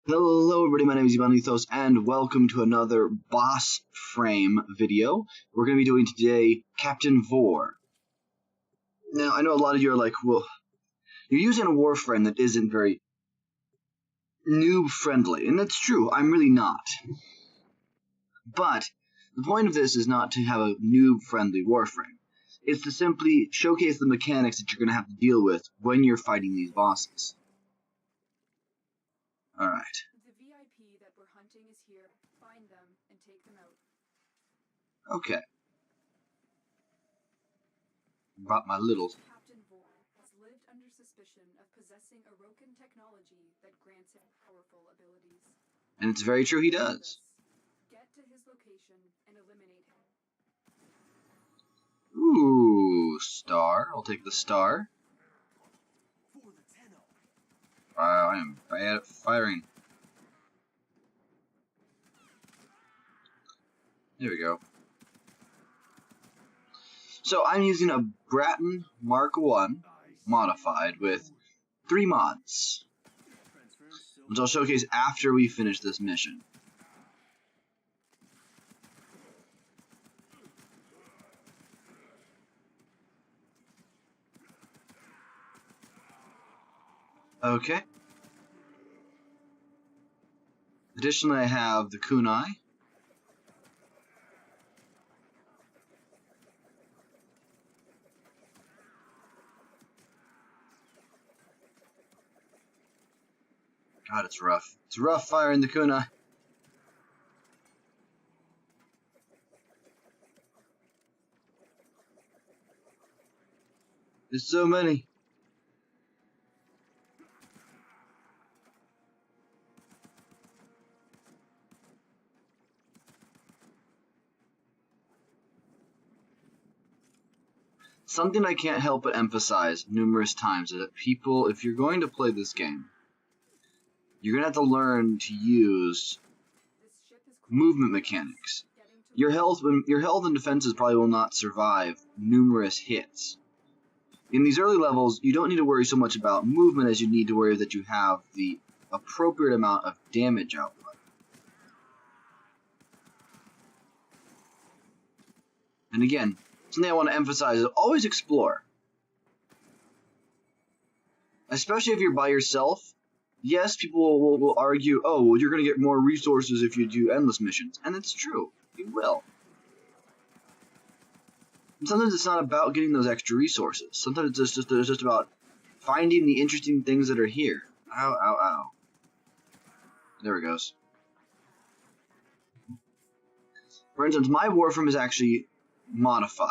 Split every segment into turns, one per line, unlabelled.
Hello everybody, my name is Ivan and welcome to another Bossframe video. We're going to be doing today Captain Vor. Now, I know a lot of you are like, well, you're using a Warframe that isn't very noob-friendly, and that's true, I'm really not. But the point of this is not to have a noob-friendly Warframe. It's to simply showcase the mechanics that you're going to have to deal with when you're fighting these bosses. Alright.
The VIP that we're hunting is here. Find them and take them out.
Okay. Brought my little...
Captain Vor has lived under suspicion of possessing Orokin technology that grants him powerful abilities.
And it's very true, he does.
Get to his location and eliminate him.
Ooh, star. I'll take the star. Wow, I am bad at firing. There we go. So I'm using a Bratton Mark I modified with 3 mods, which I'll showcase after we finish this mission. Okay. Additionally, I have the kunai. God, it's rough. It's rough firing the kunai. There's so many. Something I can't help but emphasize numerous times is that people, if you're going to play this game, you're going to have to learn to use movement mechanics. Your health and defenses probably will not survive numerous hits. In these early levels, you don't need to worry so much about movement as you need to worry that you have the appropriate amount of damage output. And again, something I want to emphasize is always explore. Especially if you're by yourself. Yes, people will argue, oh, well, you're going to get more resources if you do endless missions. And it's true. You will. And sometimes it's not about getting those extra resources. Sometimes it's just about finding the interesting things that are here. Ow, ow, ow. There it goes. For instance, my Warframe is actually modified.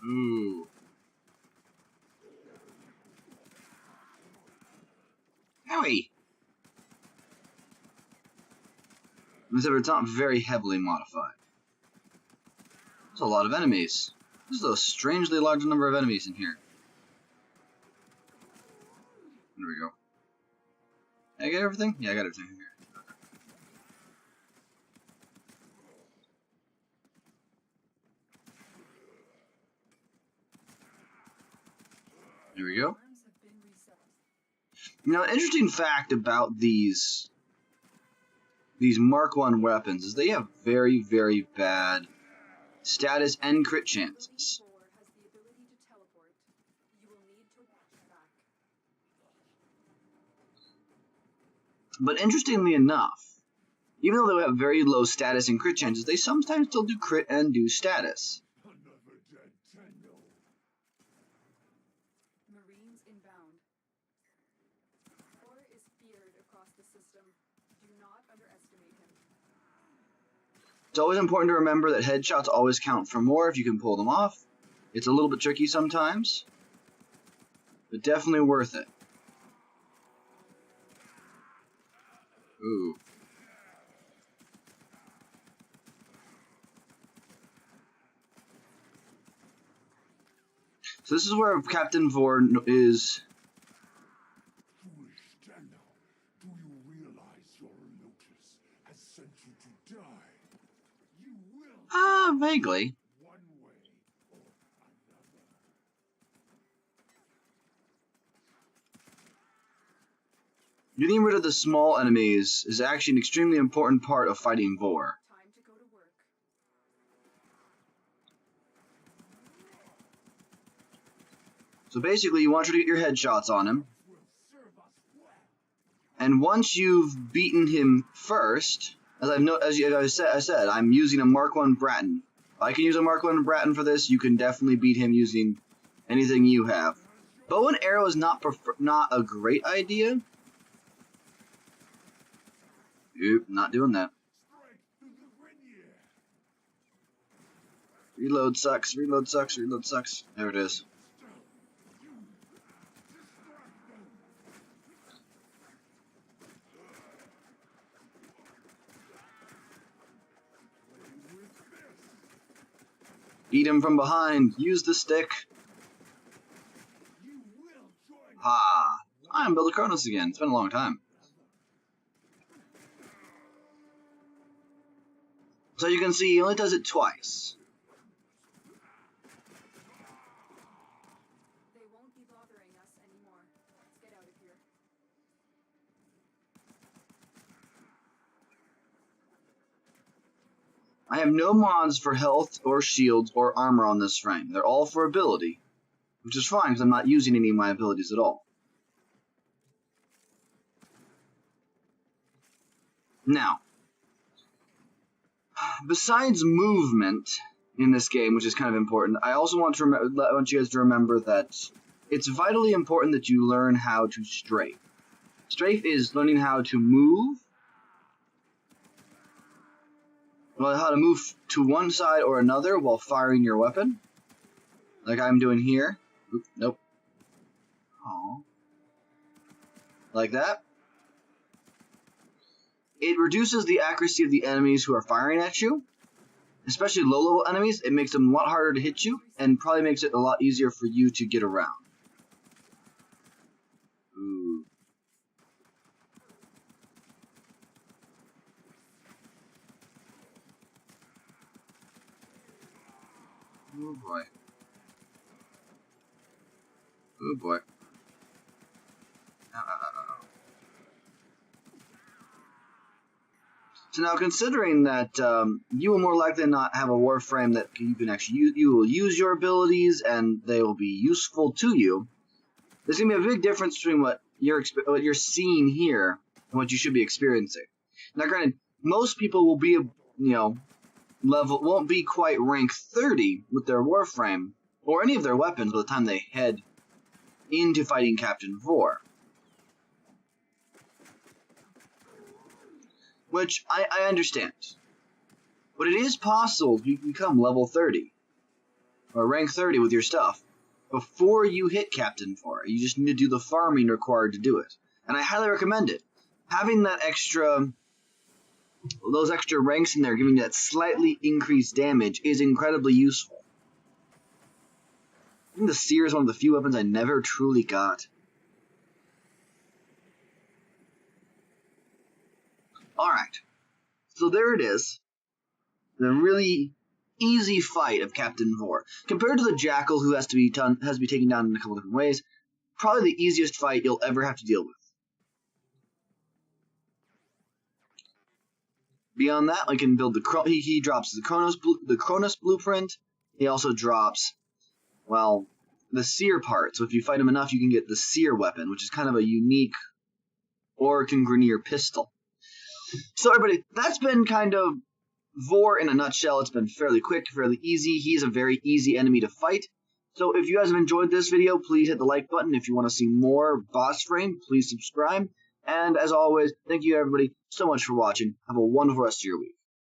Ooh. Howie! Except it's not very heavily modified. There's a lot of enemies. There's a strangely large number of enemies in here. There we go. Did I get everything? Yeah, I got everything in here. There we go. Now, an interesting fact about these Mark I weapons is they have very, very bad status and crit chances. But interestingly enough, even though they have very low status and crit chances, they sometimes still do crit and do status.
Marines inbound. Vor is feared across the system. Do not underestimate him.
It's always important to remember that headshots always count for more if you can pull them off. It's a little bit tricky sometimes, but definitely worth it. Ooh. So this is where Captain Vor is.
Foolish Daniel, do you realize your Lotus has sent you to die? You will.
Vaguely.
One way or another.
Getting rid of the small enemies is actually an extremely important part of fighting Vor.
Time to go to work.
So basically, you want you to get your headshots on him. And once you've beaten him first, as I said, I'm using a Mark I Bratton. If I can use a Mark I Bratton for this, you can definitely beat him using anything you have. Bow and arrow is not a great idea. Oop, not doing that. Reload sucks, reload sucks, reload sucks. There it is. Beat him from behind. Use the stick. Ha! I'm Builder Kronos again. It's been a long time. So you can see he only does it twice.
They won't be bothering us anymore. Let's get out of here.
I have no mods for health or shields or armor on this frame. They're all for ability, which is fine because I'm not using any of my abilities at all. Now, besides movement in this game, which is kind of important, I also want you guys to remember that it's vitally important that you learn how to strafe. Strafe is learning how to move. Well, how to move to one side or another while firing your weapon, like I'm doing here. Oop, nope. Oh, like that. It reduces the accuracy of the enemies who are firing at you, especially low-level enemies. It makes them a lot harder to hit you, and probably makes it a lot easier for you to get around. Ooh. Oh boy. Oh boy. So now, considering that you will more likely than not have a Warframe that you can actually use, you will use your abilities and they will be useful to you. There's gonna be a big difference between what you're seeing here and what you should be experiencing. Now, granted, most people will be, won't be quite rank 30 with their Warframe or any of their weapons by the time they head into fighting Captain Vor. Which I understand. But it is possible you can become level 30 or rank 30 with your stuff before you hit Captain Vor. You just need to do the farming required to do it. And I highly recommend it. Having that those extra ranks in there giving that slightly increased damage is incredibly useful. I think the Seer is one of the few weapons I never truly got. Alright, so there it is. The really easy fight of Captain Vor. Compared to the Jackal, who has to be taken down in a couple different ways, probably the easiest fight you'll ever have to deal with. Beyond that, I can build he drops the Kronos blueprint. He also drops, well, the Seer part. So if you fight him enough, you can get the Seer weapon, which is kind of a unique Oracle Grenier pistol. So everybody, that's been kind of Vor in a nutshell. It's been fairly quick, fairly easy. He's a very easy enemy to fight. So if you guys have enjoyed this video, please hit the like button. If you want to see more Bossframe, please subscribe. And as always, thank you everybody so much for watching. Have a wonderful rest of your week.